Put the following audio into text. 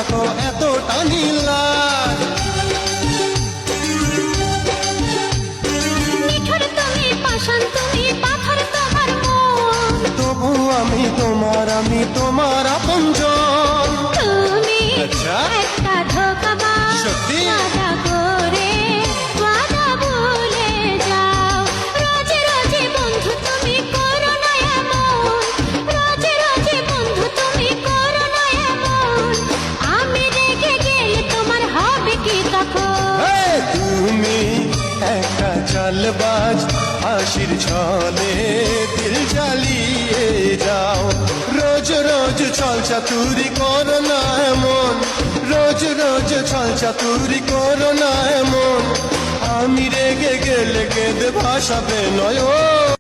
থাকো এতটা নীলাজ। নিঠুর তুমি, পাষাণ তুমি, পাথর তোমার মন। তবু আমি তোমার আপনজন। তুমি আচ্ছা। একটা ধোঁকাবাজ, সত্যি? ওয়াদা করে ওয়াদা ভুলে যাও। রোজে রোজে বন্ধু তুমি করো না এমন, রোজে রোজে বন্ধু তুমি করো না এমন। আমি রেগে গেলে তোমার হবে কি তখন? এই তুমি একটা চালবাজ, হাসির ছলে দিল জ্বালিয়ে যাও। রোজ রোজ ছল চাতুরি করো না এমন, রোজ রোজ ছল চাতুরি করো না এমন। আমি রেগে গেলে কেঁদে ভাসাবে নয়ন।